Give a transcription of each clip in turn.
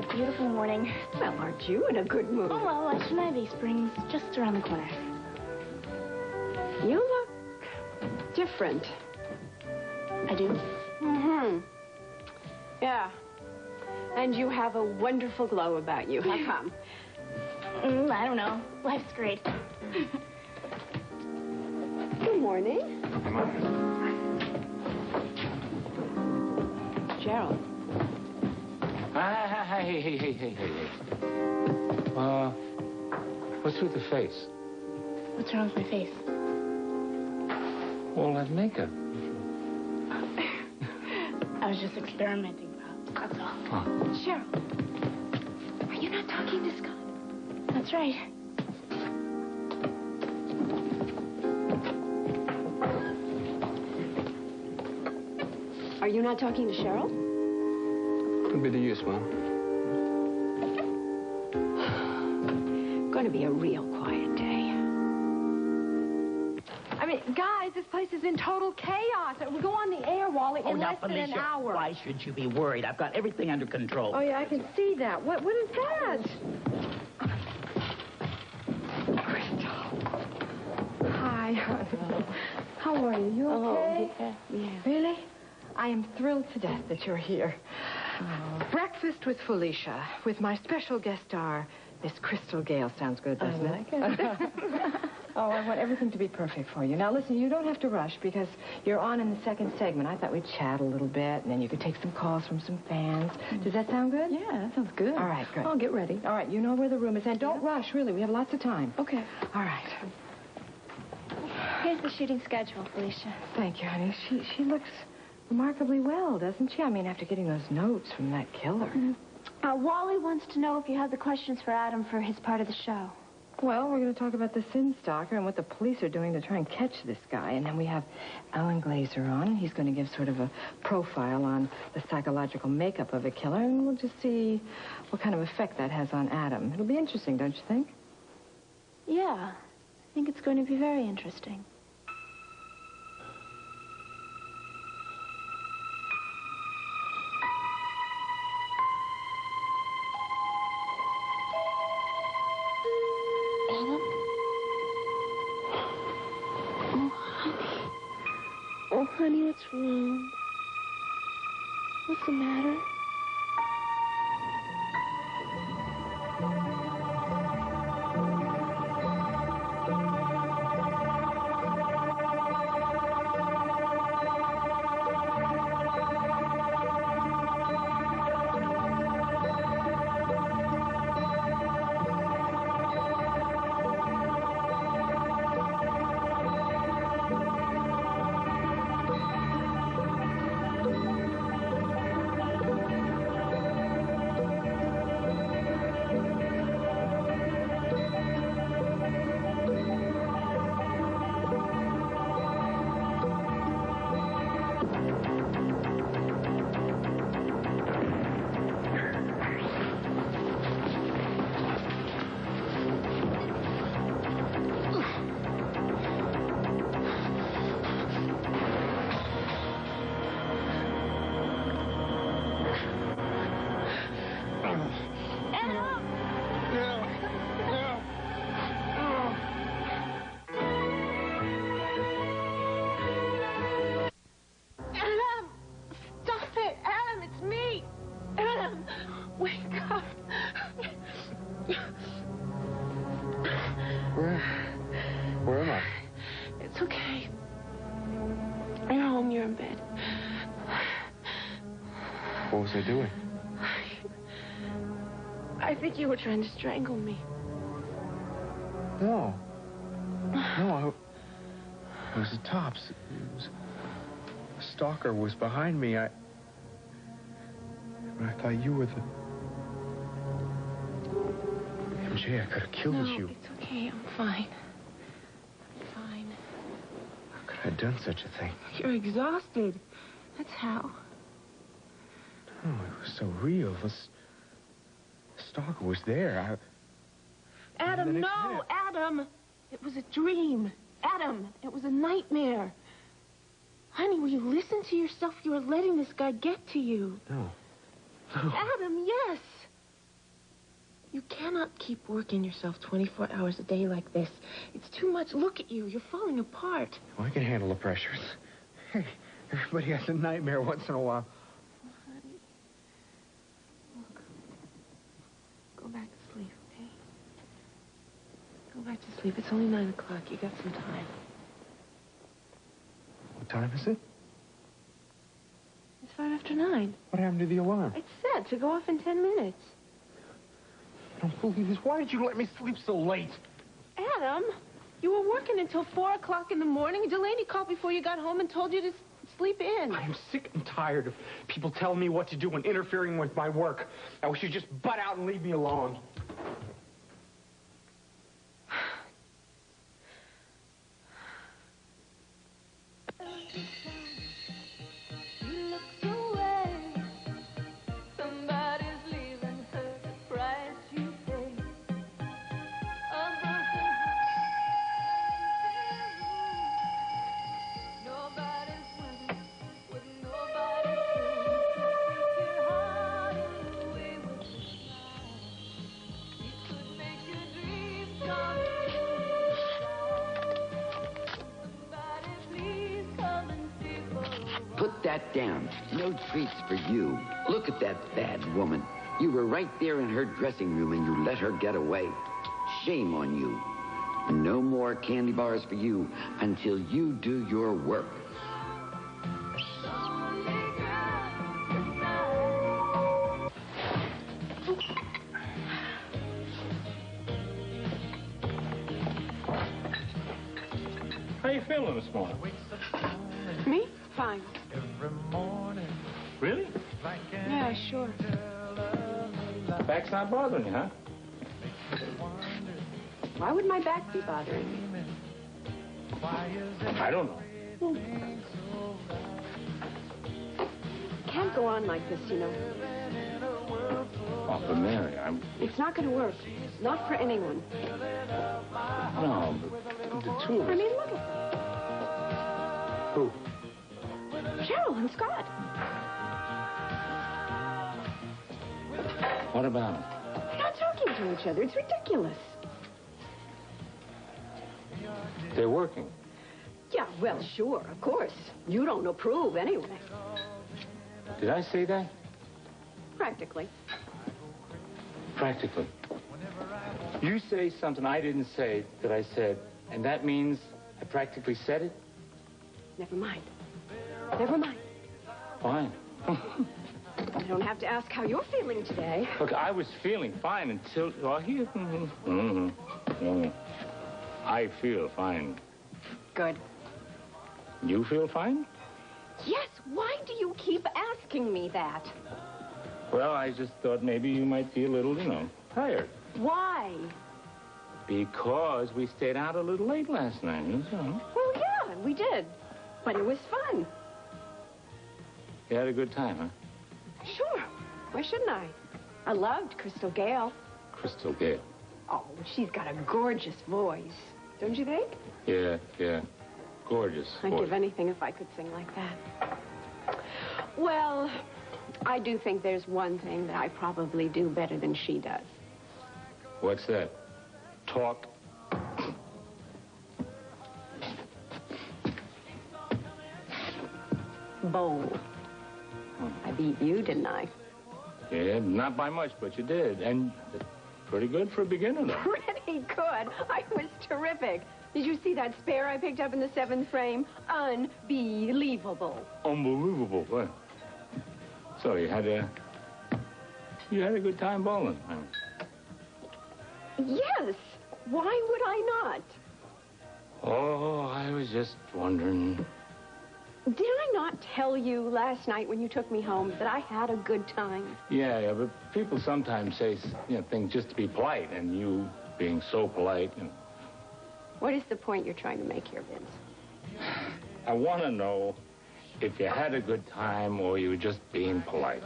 Beautiful morning. Well, aren't you in a good mood? Oh, well, Ivy Springs, just around the corner. You look different. I do? Mm-hmm. Yeah. And you have a wonderful glow about you. How come? I don't know. Life's great. Good morning. Come on. Gerald. Hey. What's with the face? What's wrong with my face? All that makeup. I was just experimenting, Pop. That's all. Huh. Cheryl, are you not talking to Scott? That's right. Are you not talking to Cheryl? Could be the use, Mom. Going to be a real quiet day. I mean, guys, this place is in total chaos. We go on the air, Wally, in less than an hour. Why should you be worried? I've got everything under control. Oh, yeah, I can see that. What is that? Crystal. Hi. How are you? You okay? Oh, yeah. Really? I am thrilled to death that you're here. Breakfast with Felicia, with my special guest star, Miss Crystal Gale. Sounds good, doesn't it? Oh, I want everything to be perfect for you. Now, listen, you don't have to rush because you're on in the second segment. I thought we'd chat a little bit, and then you could take some calls from some fans. Does that sound good? Yeah, that sounds good. All right, good. I'll get ready. All right, you know where the room is. And don't rush, really. We have lots of time. Okay. All right. Here's the shooting schedule, Felicia. Thank you, honey. She looks remarkably well, doesn't she? I mean, after getting those notes from that killer. Wally wants to know if you have the questions for Adam for his part of the show. Well, we're going to talk about the sin stalker and what the police are doing to try and catch this guy. And then we have Alan Glazer on, and he's going to give sort of a profile on the psychological makeup of a killer, and we'll just see what kind of effect that has on Adam. It'll be interesting, don't you think? Yeah, I think it's going to be very interesting. Honey, what's wrong? What's the matter? Where am I? It's okay. You're home, you're in bed. What was I doing? I think you were trying to strangle me. No. No, I was at Tops. The stalker was behind me. I thought you were the... MJ, I could have killed you. It's okay. I'm fine. done such a thing. You're exhausted. That's how. Oh, it was so real. The stalker was there. Adam, no! Adam! It was a dream. Adam, it was a nightmare. Honey, will you listen to yourself? You are letting this guy get to you. No. Adam, yes! You cannot keep working yourself 24 hours a day like this. It's too much. Look at you. You're falling apart. Well, I can handle the pressures. Hey, everybody has a nightmare once in a while. Honey, look. Go back to sleep, okay? Go back to sleep. It's only 9 o'clock. You got some time. What time is it? It's 5 after 9. What happened to the alarm? It's set to go off in 10 minutes. I don't believe this. Why did you let me sleep so late? Adam, you were working until 4 o'clock in the morning. Delaney called before you got home and told you to sleep in. I'm sick and tired of people telling me what to do and interfering with my work. I wish you'd just butt out and leave me alone. Put that down. No treats for you. Look at that bad woman. You were right there in her dressing room and you let her get away. Shame on you. No more candy bars for you until you do your work. How you feeling this morning? Me? Fine. Really? Yeah, sure. Back's not bothering you, huh? Why would my back be bothering me? I don't know. Can't go on like this, you know. Oh, but Mary, It's not going to work. Not for anyone. No, but the two of I us... mean, look at them. Who? Cheryl and Scott. What about them? They're not talking to each other. It's ridiculous. They're working. Yeah, well, sure, of course. You don't approve anyway. Did I say that? Practically. Practically. You say something I didn't say that I said, and that means I practically said it? Never mind. Never mind. Fine. You don't have to ask how you're feeling today. Look, I was feeling fine until... Well, here... I feel fine. Good. You feel fine? Yes, why do you keep asking me that? Well, I just thought maybe you might be a little, tired. Why? Because we stayed out a little late last night, that's all. Well, yeah, we did. But it was fun. You had a good time, huh? Sure. Why shouldn't I? I loved Crystal Gale. Crystal Gale. Oh, she's got a gorgeous voice. Don't you think? Yeah. Gorgeous I'd voice. give anything if I could sing like that. Well, I do think there's one thing that I probably do better than she does. What's that? Talk. Bowl. I beat you, didn't I? Yeah, not by much, but you did. And pretty good for a beginner, though. Pretty good. I was terrific. Did you see that spare I picked up in the 7th frame? Unbelievable. Unbelievable. What? So you had a good time bowling, huh? Yes. Why would I not? Oh, I was just wondering. Did I not tell you last night when you took me home that I had a good time? Yeah, but people sometimes say, things just to be polite, and you being so polite. What is the point you're trying to make here, Vince? I want to know if you had a good time or you were just being polite.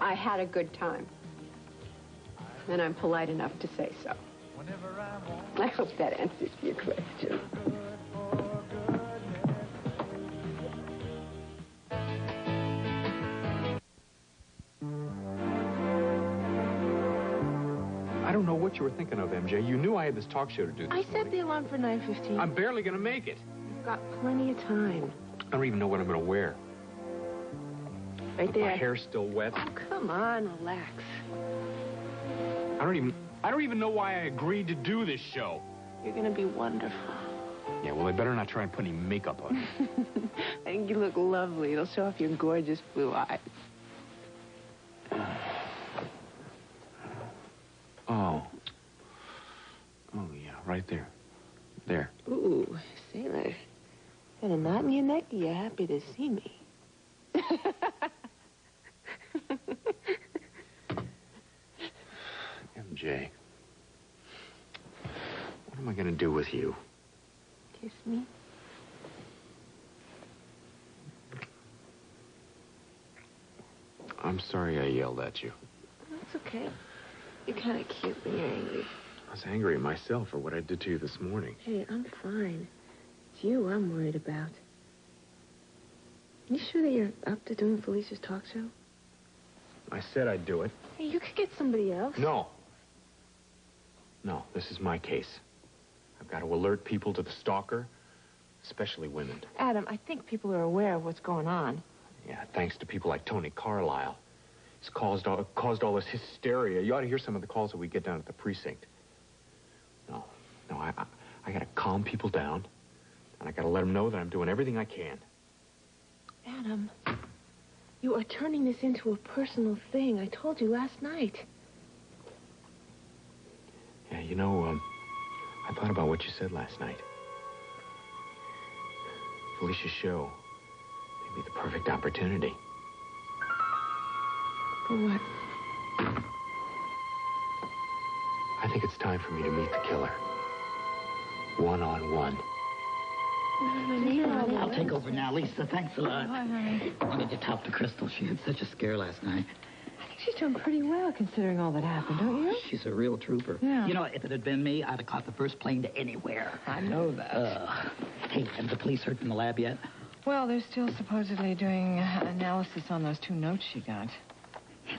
I had a good time. And I'm polite enough to say so. I hope that answers your question. I don't know what you were thinking of, MJ. You knew I had this talk show to do this I set the alarm for 9:15. I'm barely going to make it. You've got plenty of time. I don't even know what I'm going to wear. Right there. My hair's still wet. Oh, come on, relax. I don't even know why I agreed to do this show. You're gonna be wonderful. Yeah, well, I better not try and put any makeup on. I think you look lovely. It'll show off your gorgeous blue eyes. Oh, yeah, right there. There. Ooh, sailor. Got a knot in your neck? Are you happy to see me? MJ, what am I going to do with you? Kiss me. I'm sorry I yelled at you. That's okay. You're kind of cute when you're angry. I was angry at myself for what I did to you this morning. Hey, I'm fine. It's you I'm worried about. You sure that you're up to doing Felicia's talk show? I said I'd do it. Hey, you could get somebody else. No. No, this is my case. I've got to alert people to the stalker, especially women. Adam, I think people are aware of what's going on. Yeah, thanks to people like Tony Carlisle. It's caused all this hysteria. You ought to hear some of the calls that we get down at the precinct. No, I got to calm people down, and I got to let them know that I'm doing everything I can. Adam, you are turning this into a personal thing. I told you last night. Yeah, you know, I thought about what you said last night. Felicia's show may be the perfect opportunity. For what? I think it's time for me to meet the killer. One-on-one. I'll take over now, Lisa. Thanks a lot. Hi, honey. I wanted to talk to Crystal. She had such a scare last night. I think she's doing pretty well considering all that happened, don't you? She's a real trooper. Yeah. You know, if it had been me, I'd have caught the first plane to anywhere. I know that. Hey, have the police heard from the lab yet? Well, they're still supposedly doing analysis on those 2 notes she got.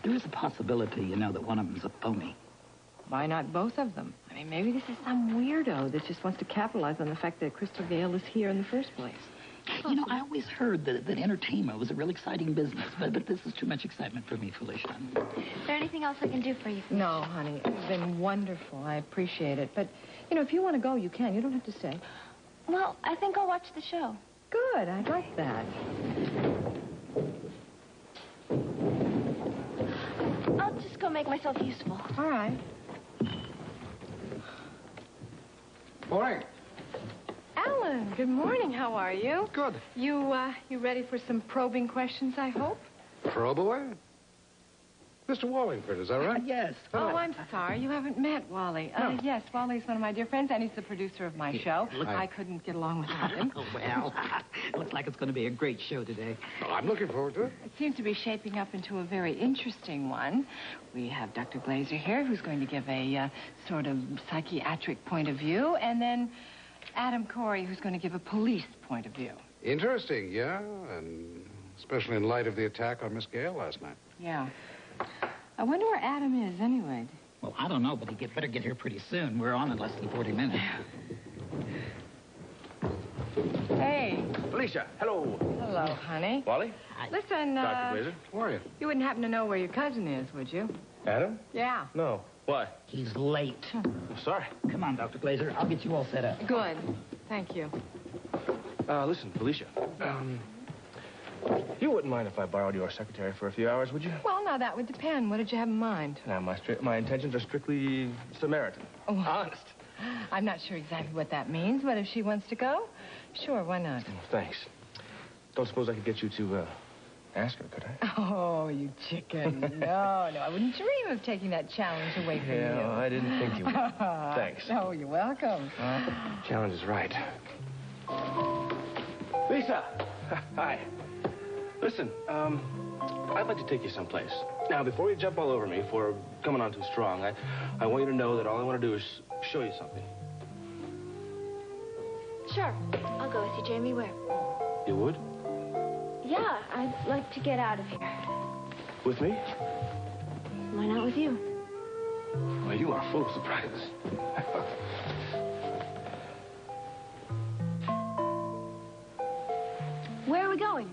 There is a possibility, you know, that one of them's a phony. Why not both of them? I mean, maybe this is some weirdo that just wants to capitalize on the fact that Crystal Gale is here in the first place. You know, I always heard that entertainment was a real exciting business, but this is too much excitement for me, Felicia. Is there anything else I can do for you? No, honey, it's been wonderful. I appreciate it. But, you know, if you want to go, you can. You don't have to stay. Well, I think I'll watch the show. Good, I like that. I'll just go make myself useful. All right. Morning. Alan, good morning. How are you? Good. You ready for some probing questions, I hope? Probe away. Mr. Wallingford, is that right? Yes. Oh, I'm sorry. You haven't met Wally. Yes, Wally's one of my dear friends, and he's the producer of my show. I couldn't get along without him. Oh, well, looks like it's going to be a great show today. Well, I'm looking forward to it. It seems to be shaping up into a very interesting one. We have Dr. Glazer here, who's going to give a sort of psychiatric point of view, and then Adam Corey, who's going to give a police point of view. Interesting, yeah, and especially in light of the attack on Miss Gale last night. Yeah. I wonder where Adam is, anyway. Well, I don't know, but he better get here pretty soon. We're on in less than 40 minutes. Hey. Felicia, hello. Hello, honey. Wally? Listen, Dr. Glazer? How are you? you wouldn't happen to know where your cousin is, would you? Adam? Yeah. No. Why? He's late. Sorry. Come on, Dr. Glazer. I'll get you all set up. Good. Thank you. Listen, Felicia. You wouldn't mind if I borrowed your secretary for a few hours, would you? Well, now, that would depend. What did you have in mind? Now, my intentions are strictly Samaritan. Oh. Honest. I'm not sure exactly what that means, but if she wants to go, sure, why not? Thanks. Don't suppose I could get you to ask her, could I? Oh, you chicken. No, I wouldn't dream of taking that challenge away from you. Yeah, I didn't think you would. Thanks. Oh, you're welcome. Challenge is right. Lisa! Hi. Listen, I'd like to take you someplace. Now, before you jump all over me for coming on too strong, I want you to know that all I want to do is show you something. Sure. I'll go with you, Jamie. Where? You would? Yeah, I'd like to get out of here. With me? Why not with you? Well, you are full of surprises. Where are we going?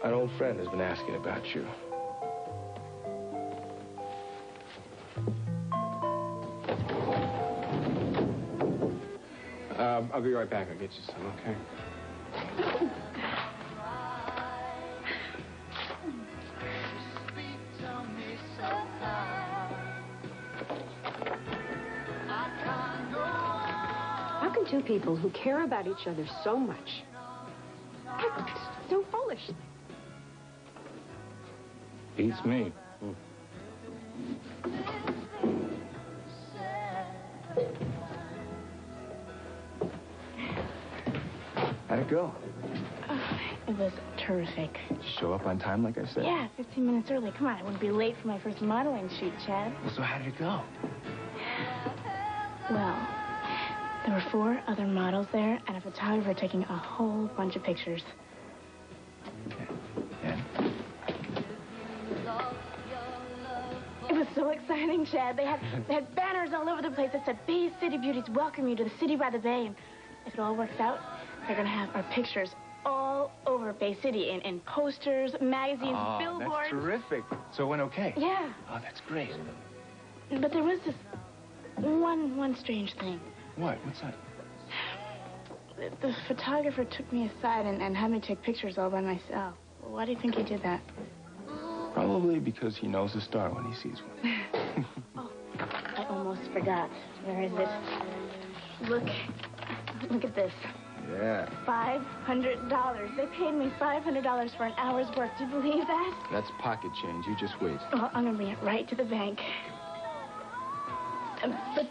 An old friend has been asking about you. I'll be right back. I'll get you some, okay? How can two people who care about each other so much act so foolish? Beats me. How'd it go? It was terrific. Did you show up on time, like I said? Yeah, 15 minutes early. Come on, I wouldn't be late for my first modeling shoot, Chad. Well, so how did it go? Well, there were 4 other models there and a photographer taking a whole bunch of pictures. And? It was so exciting, Chad. They had banners all over the place that said, Bay City Beauties welcome you to the city by the bay. And if it all works out, they're going to have our pictures all over Bay City in posters, magazines, billboards. That's terrific. So it went okay? Yeah. Oh, that's great. But there was this one strange thing. What? What's that? The photographer took me aside and had me take pictures all by myself. Why do you think he did that? Probably because he knows a star when he sees one. Oh, I almost forgot. Where is it? Look at this. Yeah. $500. They paid me $500 for an hour's work. Do you believe that? That's pocket change. You just wait. Well, I'm gonna bring it right to the bank. But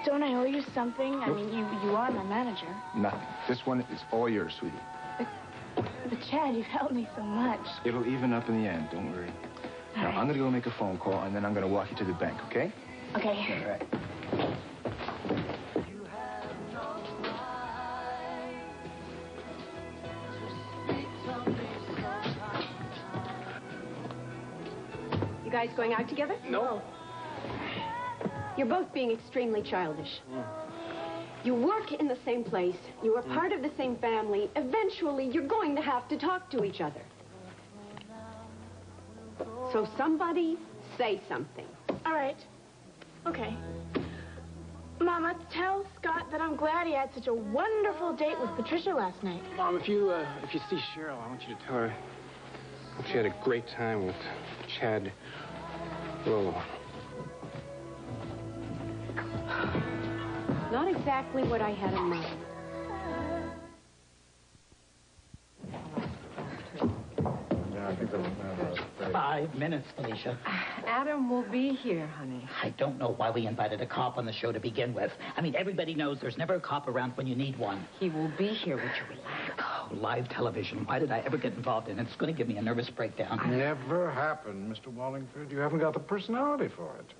don't I owe you something? I mean, you are my manager. Nothing. This one is all yours, sweetie. But Chad, you've helped me so much. It'll even up in the end. Don't worry. All Now, right. I'm going to go make a phone call, and then I'm going to walk you to the bank, okay? Okay. All right. You guys going out together? No. You're both being extremely childish. You work in the same place. You are part of the same family. Eventually, you're going to have to talk to each other. So somebody say something. All right. Okay. Mama, tell Scott that I'm glad he had such a wonderful date with Patricia last night. Mom, if you see Cheryl, I want you to tell her she had a great time with Chad Rolo. Not exactly what I had in mind. 5 minutes, Felicia. Adam will be here, honey. I don't know why we invited a cop on the show to begin with. I mean, everybody knows there's never a cop around when you need one. He will be here. Would you relax? Oh, live television. Why did I ever get involved in it? It's going to give me a nervous breakdown. Never happened, Mr. Wallingford. You haven't got the personality for it.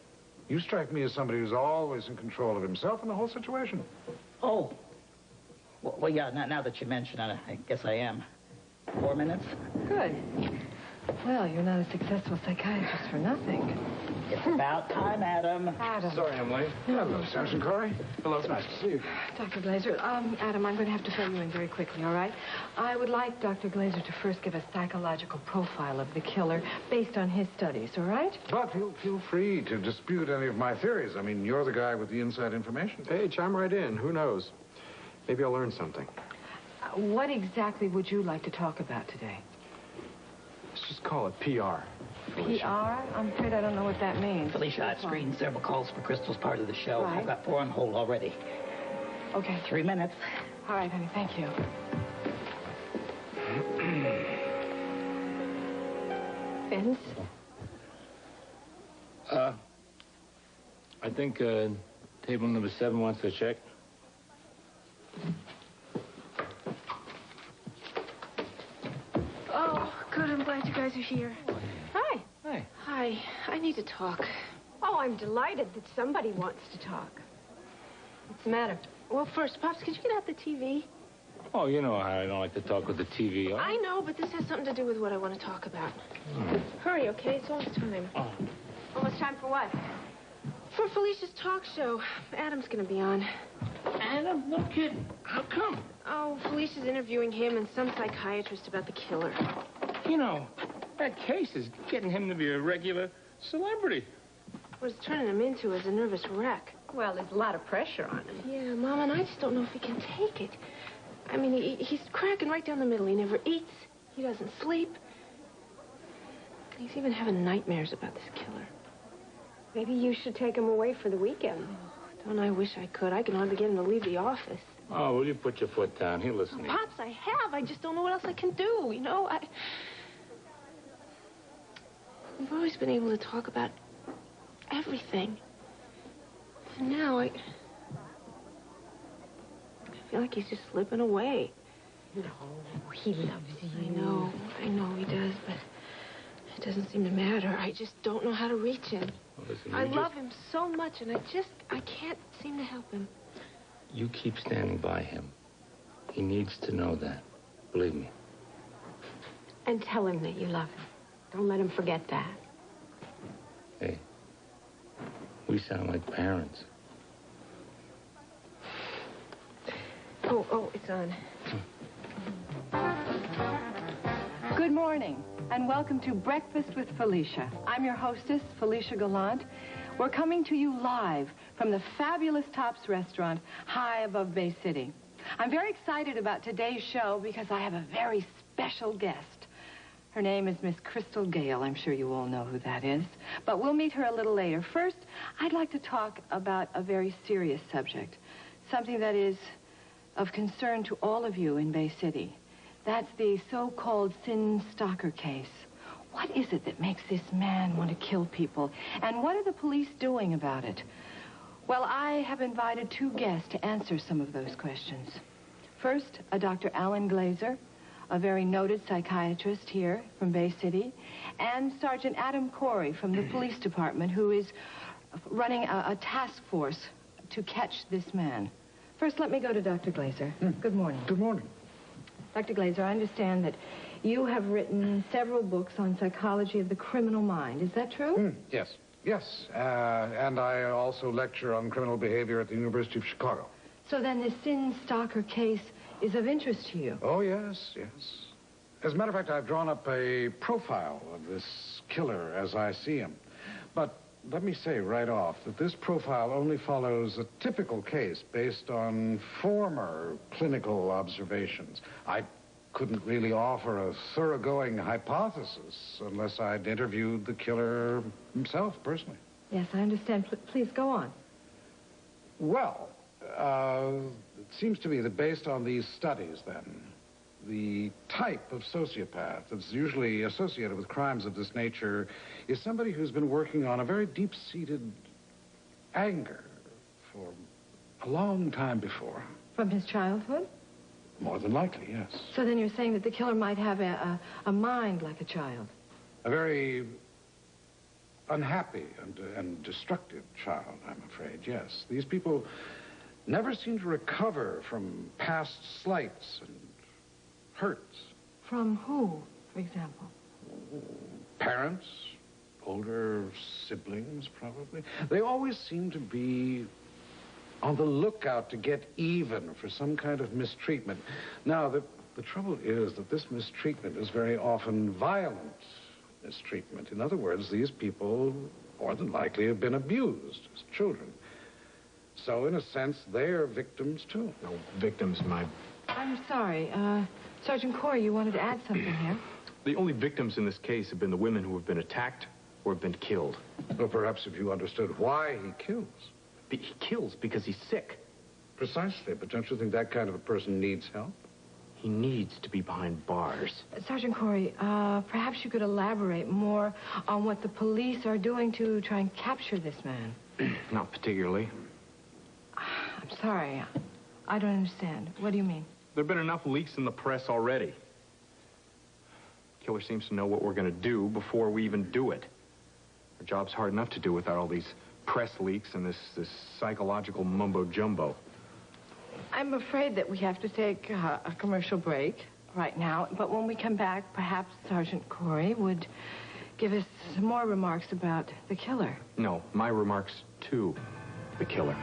You strike me as somebody who's always in control of himself and the whole situation. Oh. Well, yeah, now that you mention it, I guess I am. 4 minutes? Good. Well, you're not a successful psychiatrist for nothing. It's about time, Adam. Adam. Sorry, I'm late. Hello, Sergeant Corey. Hello, it's nice to see you. Dr. Glazer, Adam, I'm going to have to fill you in very quickly, all right? I would like Dr. Glazer to first give a psychological profile of the killer based on his studies, all right? But feel free to dispute any of my theories. I mean, you're the guy with the inside information. Hey, chime right in. Who knows? Maybe I'll learn something. What exactly would you like to talk about today? Let's just call it PR. PR? I'm afraid I don't know what that means. Felicia, I've screened several calls for Crystal's part of the show. Right. I've got 4 on hold already. Okay. 3 minutes. All right, honey, thank you. Vince? I think table number 7 wants a check. glad you guys are here. Hi. Hey. Hi. I need to talk. Oh, I'm delighted that somebody wants to talk. What's the matter? Well, first, Pops, could you get out the TV? Oh, you know how I don't like to talk with the TV on. I know, but this has something to do with what I want to talk about. Hurry, okay? It's almost time. Almost time for what? For Felicia's talk show. Adam's going to be on. Adam, no kidding. How come? Oh, Felicia's interviewing him and some psychiatrist about the killer. You know, that case is getting him to be a regular celebrity. What it's turning him into is a nervous wreck. Well, there's a lot of pressure on him. Yeah, Mom, and I just don't know if he can take it. I mean, he's cracking right down the middle. He never eats. He doesn't sleep. He's even having nightmares about this killer. Maybe you should take him away for the weekend. Don't I wish I could. I can hardly get him to leave the office. Oh, will you put your foot down? He'll listen to you. Pops, I have. I just don't know what else I can do, you know? We've always been able to talk about everything. And now I feel like he's just slipping away. No, he loves you. I know he does, but it doesn't seem to matter. I just don't know how to reach him. Well, listen, I love him so much, and I can't seem to help him. You keep standing by him. He needs to know that. Believe me. And tell him that you love him. Don't let him forget that. Hey, we sound like parents. Oh, it's on. Good morning, and welcome to Breakfast with Felicia. I'm your hostess, Felicia Gallant. We're coming to you live from the fabulous Tops restaurant high above Bay City. I'm very excited about today's show because I have a very special guest. Her name is Miss Crystal Gayle. I'm sure you all know who that is. But we'll meet her a little later. First, I'd like to talk about a very serious subject, something that is of concern to all of you in Bay City. That's the so-called Sin Stalker case. What is it that makes this man want to kill people? And what are the police doing about it? Well, I have invited two guests to answer some of those questions. First, a Dr. Alan Glazer, a very noted psychiatrist here from Bay City, and Sergeant Adam Corey from the police department, who is running a task force to catch this man. First, let me go to Dr. Glazer. Good morning. Good morning. Dr. Glazer, I understand that you have written several books on psychology of the criminal mind. Is that true? Yes. Yes. And I also lecture on criminal behavior at the University of Chicago. So then the Sin Stalker case is of interest to you? Oh, yes, yes. As a matter of fact, I've drawn up a profile of this killer as I see him. But let me say right off that this profile only follows a typical case based on former clinical observations. I couldn't really offer a thoroughgoing hypothesis unless I'd interviewed the killer himself personally. Yes, I understand. Please go on. Well, it seems to me that based on these studies, then, the type of sociopath that's usually associated with crimes of this nature is somebody who's been working on a very deep-seated anger for a long time before. From his childhood? More than likely, yes. So then you're saying that the killer might have a mind like a child? A very unhappy and destructive child, I'm afraid, yes. These people never seem to recover from past slights and hurts. From who, for example? Parents, older siblings, probably. They always seem to be on the lookout to get even for some kind of mistreatment. Now, the trouble is that this mistreatment is very often violent mistreatment. In other words, these people, more than likely, have been abused as children. So, in a sense, they're victims, too. No, victims, I'm sorry. Sergeant Corey, you wanted to add something here? The only victims in this case have been the women who have been attacked or have been killed. Well, perhaps if you understood why he kills. He kills because he's sick. Precisely, but don't you think that kind of a person needs help? He needs to be behind bars. Sergeant Corey, perhaps you could elaborate more on what the police are doing to try and capture this man. Not particularly. I'm sorry. I don't understand. What do you mean? There have been enough leaks in the press already. killer seems to know what we're going to do before we even do it. Our job's hard enough to do without all these press leaks and this psychological mumbo-jumbo. I'm afraid that we have to take a commercial break right now, but when we come back, perhaps Sergeant Corey would give us some more remarks about the killer. No, my remarks to the killer.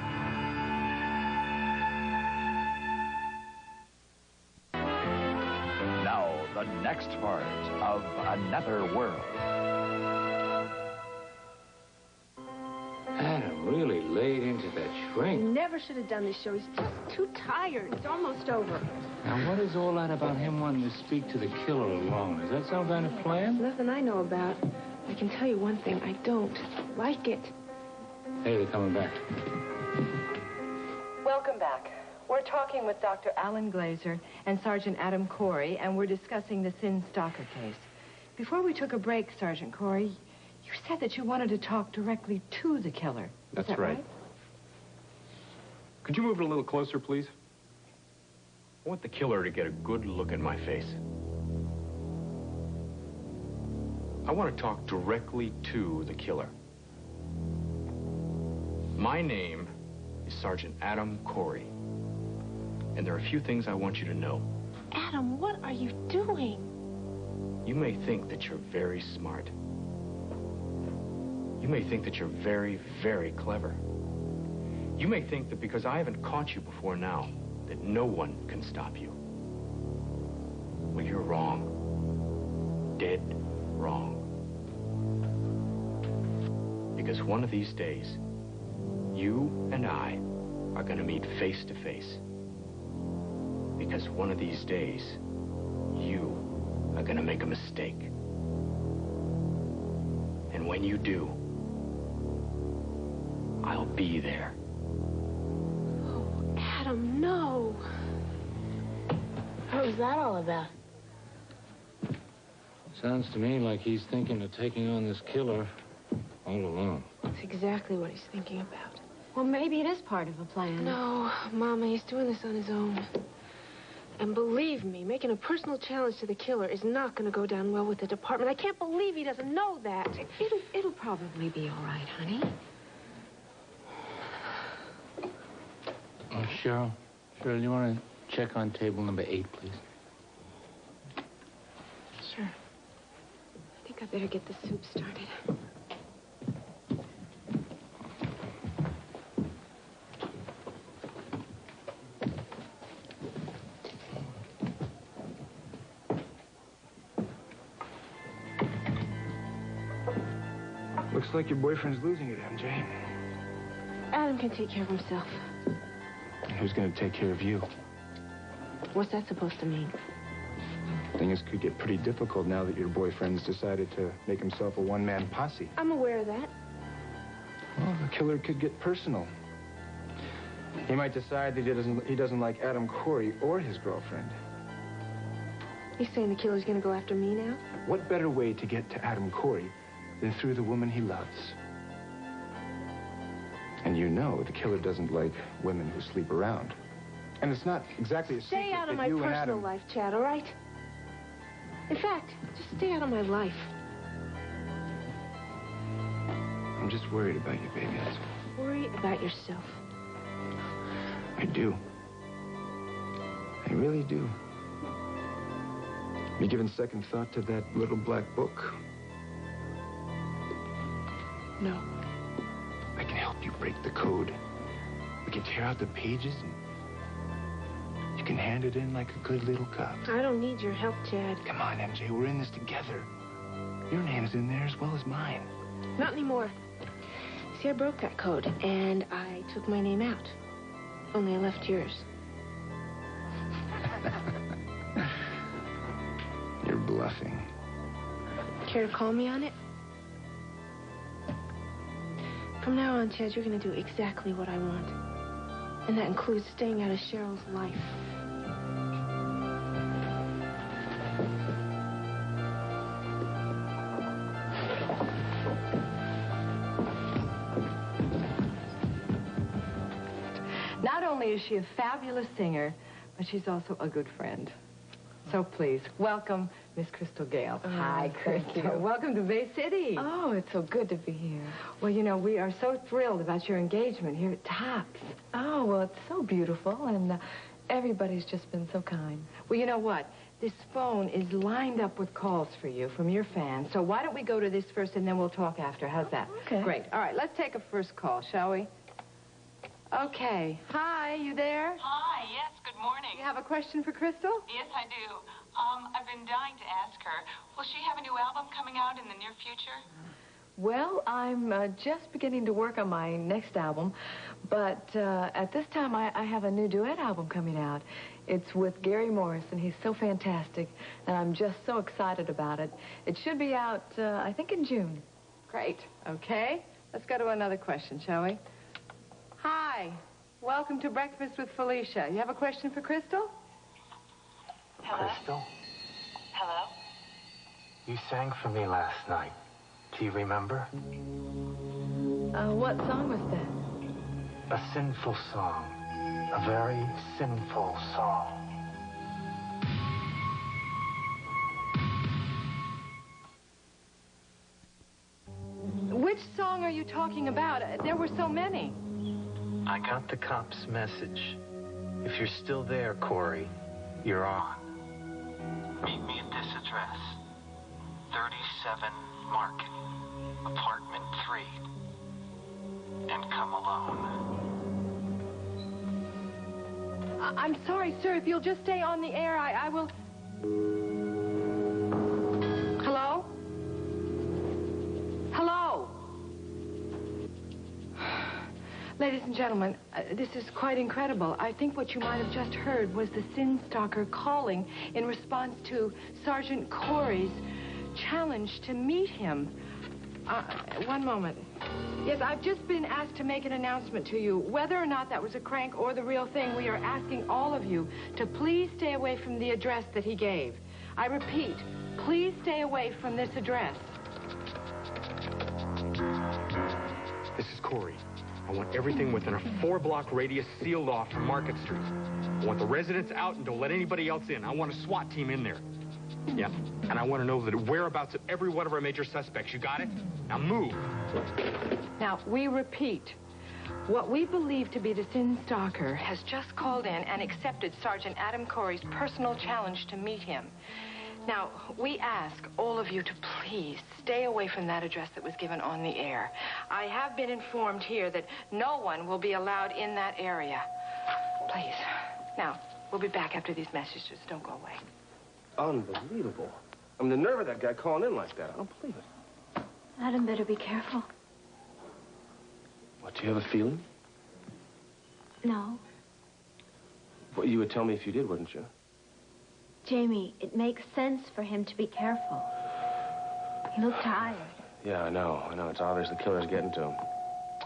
Now, the next part of Another World. Adam really laid into that shrink. Never should have done this show. He's just too tired. It's almost over. Now, what is all that about him wanting to speak to the killer alone? Is that some kind of plan? Nothing I know about. I can tell you one thing. I don't like it. Hey, they're coming back. Welcome back. We're talking with Dr. Alan Glazer and Sergeant Adam Corey, and we're discussing the Sin Stalker case. Before we took a break, Sergeant Corey, you said that you wanted to talk directly to the killer. That's Is that right? Could you move it a little closer, please? I want the killer to get a good look at my face. I want to talk directly to the killer. My name is Sergeant Adam Corey. And there are a few things I want you to know. Adam, what are you doing? You may think that you're very smart. You may think that you're very, very clever. You may think that because I haven't caught you before now, that no one can stop you. Well, you're wrong. Dead wrong. Because one of these days, you and I are going to meet face to face. Because one of these days, you are going to make a mistake. And when you do, I'll be there. Oh, Adam, no. What was that all about? Sounds to me like he's thinking of taking on this killer all alone. That's exactly what he's thinking about. Well, maybe it is part of a plan. No, Mama, he's doing this on his own. And believe me, making a personal challenge to the killer is not going to go down well with the department. I can't believe he doesn't know that. It'll probably be all right, honey. Oh, Cheryl, you want to check on table number 8, please? Sure. I think I better get the soup started. Looks like your boyfriend's losing it, MJ. Adam can take care of himself. And who's going to take care of you? What's that supposed to mean? Things could get pretty difficult now that your boyfriend's decided to make himself a one-man posse. I'm aware of that. Well, the killer could get personal. He might decide that he doesn't like Adam Corey or his girlfriend. He's saying the killer's going to go after me now? What better way to get to Adam Corey than through the woman he loves? And you know the killer doesn't like women who sleep around. And it's not exactly a secret Stay out of that my you and personal Adam... life, Chad, all right? In fact, just stay out of my life. I'm just worried about you, baby. That's all. Worry about yourself. I do. I really do. You given second thought to that little black book? No. I can help you break the code. We can tear out the pages and you can hand it in like a good little cop. I don't need your help, Chad. Come on, MJ, we're in this together. Your name's in there as well as mine. Not anymore. See, I broke that code, and I took my name out. Only I left yours. You're bluffing. Care to call me on it? From now on, Chad, you're going to do exactly what I want. And that includes staying out of Cheryl's life. Not only is she a fabulous singer, but she's also a good friend. So please, welcome Miss Crystal Gale. Hi, Crystal. Welcome to Bay City. Oh, it's so good to be here. Well, you know, we are so thrilled about your engagement here at Tops. Oh, well, it's so beautiful, and everybody's just been so kind. Well, you know what? This phone is lined up with calls for you from your fans. So why don't we go to this first, and then we'll talk after. How's that? Okay. Great. All right, let's take a first call, shall we? Okay. Hi, you there? Hi, yes, good morning. You have a question for Crystal? Yes, I do. I've been dying to ask her, will she have a new album coming out in the near future? Well, I'm just beginning to work on my next album, but at this time I have a new duet album coming out. It's with Gary Morris, and he's so fantastic, and I'm just so excited about it. It should be out, I think, in June. Great. Okay. Let's go to another question, shall we? Hi. Welcome to Breakfast with Felicia. You have a question for Crystal? Hello? Crystal, Hello? you sang for me last night. Do you remember? What song was that? A sinful song. A very sinful song. Which song are you talking about? There were so many. I got the cop's message. If you're still there, Corey, you're on. Meet me at this address. 37 Market, apartment 3. And come alone. I'm sorry, sir. If you'll just stay on the air, I will... Hello? Hello? Ladies and gentlemen, this is quite incredible. I think what you might have just heard was the Sin Stalker calling in response to Sergeant Corey's challenge to meet him. One moment. Yes, I've just been asked to make an announcement to you. Whether or not that was a crank or the real thing, we are asking all of you to please stay away from the address that he gave. I repeat, please stay away from this address. This is Corey. I want everything within a 4-block radius sealed off from Market Street. I want the residents out and don't let anybody else in. I want a SWAT team in there. Yeah, and I want to know the whereabouts of every one of our major suspects. You got it? Now move. Now, we repeat, what we believe to be the Sin Stalker has just called in and accepted Sergeant Adam Corey's personal challenge to meet him. Now, we ask all of you to please stay away from that address that was given on the air. I have been informed here that no one will be allowed in that area. Please. Now, we'll be back after these messages. Don't go away. Unbelievable. I mean, the nerve of that guy calling in like that. I don't believe it. Adam better be careful. What, do you have a feeling? No. Well, you would tell me if you did, wouldn't you? Jamie, it makes sense for him to be careful. He looked tired. Yeah, I know. It's obvious the killer's getting to him.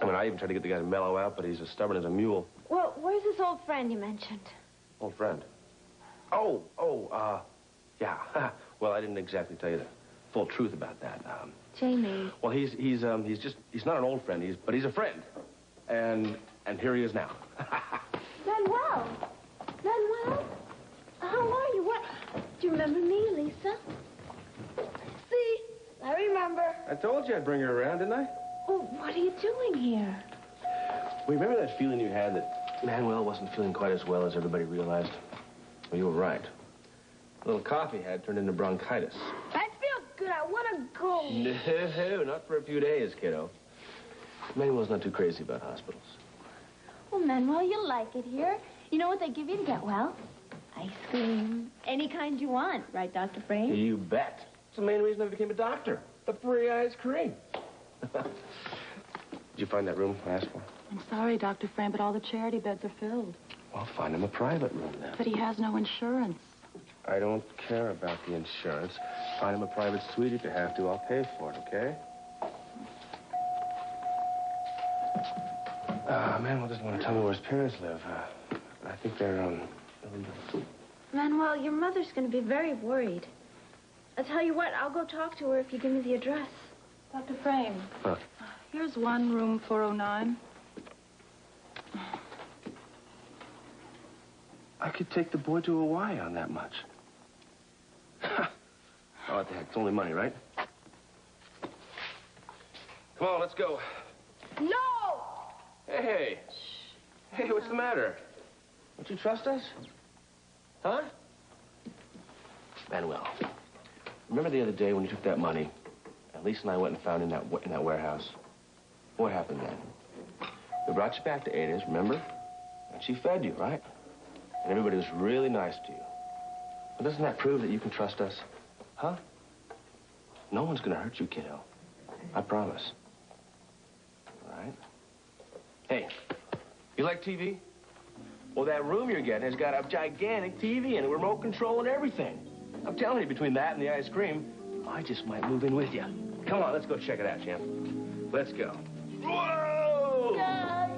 I mean, I even tried to get the guy to mellow out, but he's as stubborn as a mule. Well, where's this old friend you mentioned? Old friend? Yeah. Well, I didn't exactly tell you the full truth about that. Jamie. Well, he's not an old friend, but he's a friend. And here he is now. Manuel! Manuel? How are you? What? Do you remember me, Lisa? See? I remember. I told you I'd bring her around, didn't I? Well, what are you doing here? Well, remember that feeling you had that Manuel wasn't feeling quite as well as everybody realized? Well, you were right. A little coffee had turned into bronchitis. That feels good. I want to go. No, not for a few days, kiddo. Manuel's not too crazy about hospitals. Well, Manuel, you'll like it here. You know what they give you to get well? Ice cream. Any kind you want, right, Dr. Frame? You bet. It's the main reason I became a doctor. The free ice cream. Did you find that room I asked for? I'm sorry, Dr. Frame, but all the charity beds are filled. Well, find him a private room then. But he has no insurance. I don't care about the insurance. Find him a private suite if you have to. I'll pay for it, okay? Manuel doesn't want to tell me where his parents live. I think they're, Manuel, your mother's going to be very worried. I'll tell you what, I'll go talk to her if you give me the address. Dr. Frame. Huh? Here's one, room 409. I could take the boy to Hawaii on that much. Oh, what the heck? It's only money, right? Come on, let's go. No! Hey. Hey, what's the matter? Don't you trust us? Huh? Manuel, remember the other day when you took that money, and Lisa and I went and found in that warehouse? What happened then? We brought you back to Ada's, remember? And she fed you, right? And everybody was really nice to you. But doesn't that prove that you can trust us? Huh? No one's gonna hurt you, kiddo. I promise. All right? Hey, you like TV? Well, that room you're getting has got a gigantic TV and a remote control and everything. I'm telling you, between that and the ice cream, I just might move in with you. Come on, let's go check it out, champ. Let's go. Whoa! Dad.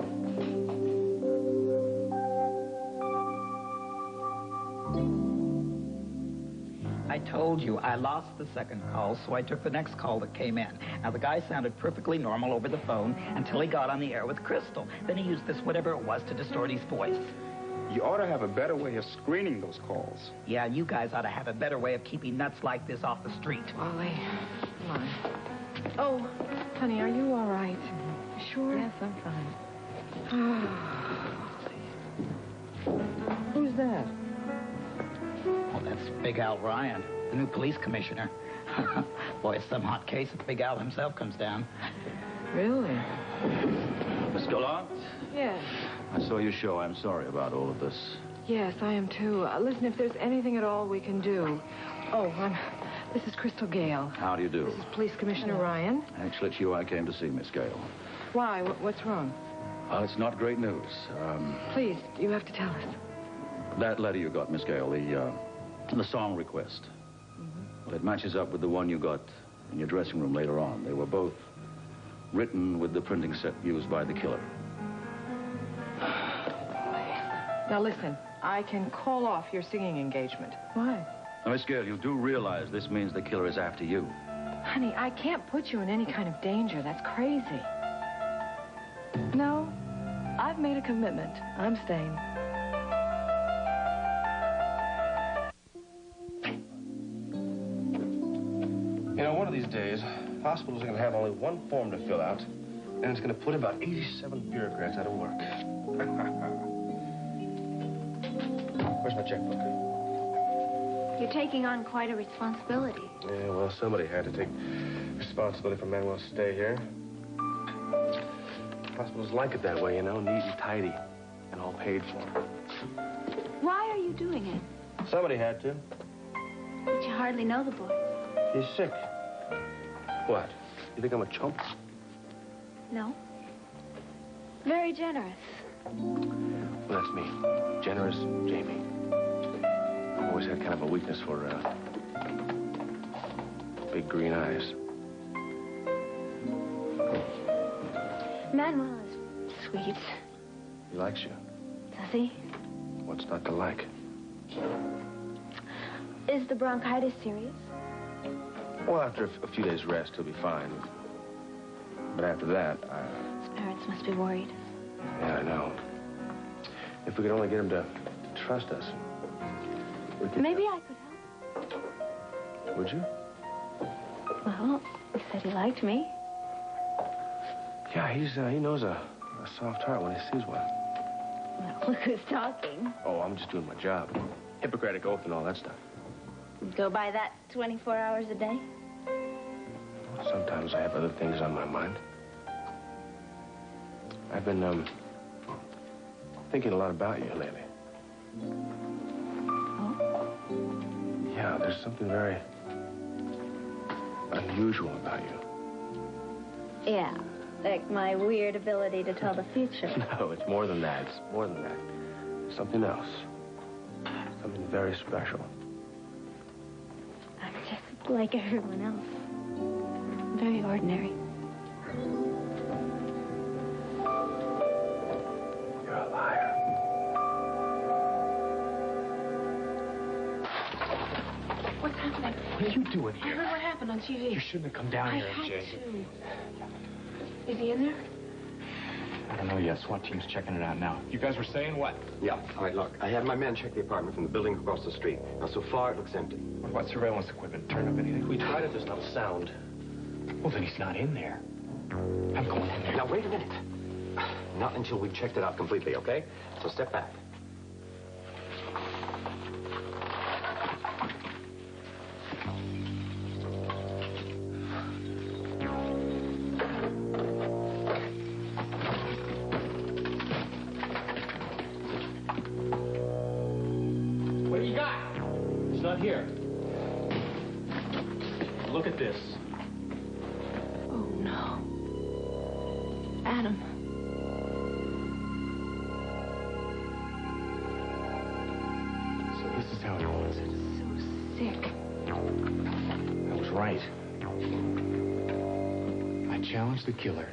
I told you I lost the second call, so I took the next call that came in. Now, the guy sounded perfectly normal over the phone until he got on the air with Crystal. Then he used this whatever it was to distort his voice. You ought to have a better way of screening those calls. Yeah, you guys ought to have a better way of keeping nuts like this off the street. Wally, come on. Oh, honey, are you all right? Sure? Yes, I'm fine. Who's that? Well, that's Big Al Ryan, the new police commissioner. Boy, it's some hot case if Big Al himself comes down. Really? Miss Gallant? Yes. I saw your show. I'm sorry about all of this. Yes, I am too. Listen, if there's anything at all we can do. Oh, this is Crystal Gale. How do you do? This is Police Commissioner Ryan. Actually, it's you I came to see, Miss Gale. Why? What's wrong? Well, it's not great news. Please, you have to tell us. That letter you got, Miss Gale, the song request. Well, it matches up with the one you got in your dressing room later on. They were both written with the printing set used by the killer. Now listen, I can call off your singing engagement. Why? Now, Miss Gale, you do realize this means the killer is after you. Honey, I can't put you in any kind of danger. That's crazy. No, I've made a commitment. I'm staying. You know, one of these days, hospitals are going to have only one form to fill out, and it's going to put about 87 bureaucrats out of work. Where's my checkbook? You're taking on quite a responsibility. Yeah, well, somebody had to take responsibility for Manuel's stay here. Hospitals like it that way, you know, neat and tidy, and all paid for. Why are you doing it? Somebody had to. But you hardly know the boy. He's sick. What? You think I'm a chump? No. Very generous. Well, that's me. Generous Jamie. I've always had kind of a weakness for big green eyes. Manuel is sweet. He likes you. Does he? What's not to like? Is the bronchitis serious? Well, after a few days' rest, he'll be fine. But after that, His parents must be worried. Yeah, I know. If we could only get him to trust us, we could... Maybe I could help. Would you? Well, he said he liked me. Yeah, he knows a soft heart when he sees one. Well, look who's talking. Oh, I'm just doing my job. Hippocratic oath and all that stuff. Go by that 24 hours a day? Sometimes I have other things on my mind. I've been, thinking a lot about you lately. Oh? Yeah, there's something very unusual about you. Yeah, like my weird ability to tell the future. No, it's more than that. It's more than that. Something else. Something very special. I'm just like everyone else. Very ordinary. You're a liar. What's happening? What are you doing I here? heard what happened on TV. You shouldn't have come down I here, had Jay. to. Is he in there? I don't know yet. SWAT team's checking it out now. You guys were saying what? Yeah. All right, look. I had my men check the apartment from the building across the street. Now, so far, it looks empty. What about surveillance equipment? Turn up anything? We tried it, there's not a sound. Well, then he's not in there. I'm going in there. Now, wait a minute. Not until we've checked it out completely, okay? So step back. What do you got? He's not here. Look at this. Oh, no. Adam. So this is how it was. So sick. I was right. I challenged the killer.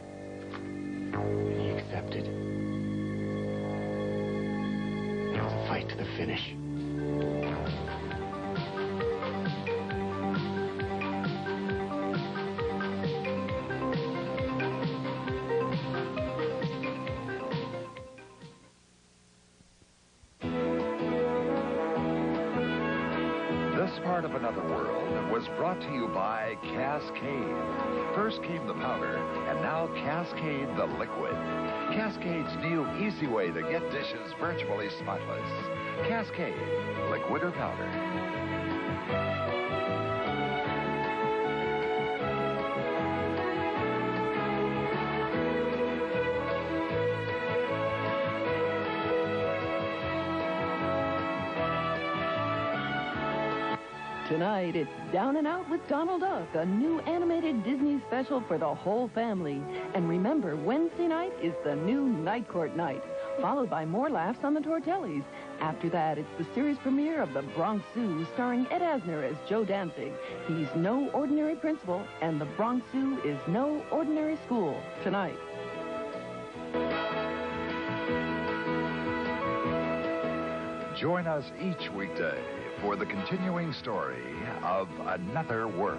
And he accepted. It was a fight to the finish. This part of Another World was brought to you by Cascade. First came the powder, and now Cascade the liquid. Cascade's new easy way to get dishes virtually spotless. Cascade, liquid or powder. Tonight, it's Down and Out with Donald Duck, a new animated Disney special for the whole family. And remember, Wednesday night is the new Night Court night, followed by more laughs on the Tortellis. After that, it's the series premiere of The Bronx Zoo, starring Ed Asner as Joe Danzig. He's no ordinary principal, and The Bronx Zoo is no ordinary school. Tonight. Join us each weekday for the continuing story of Another World.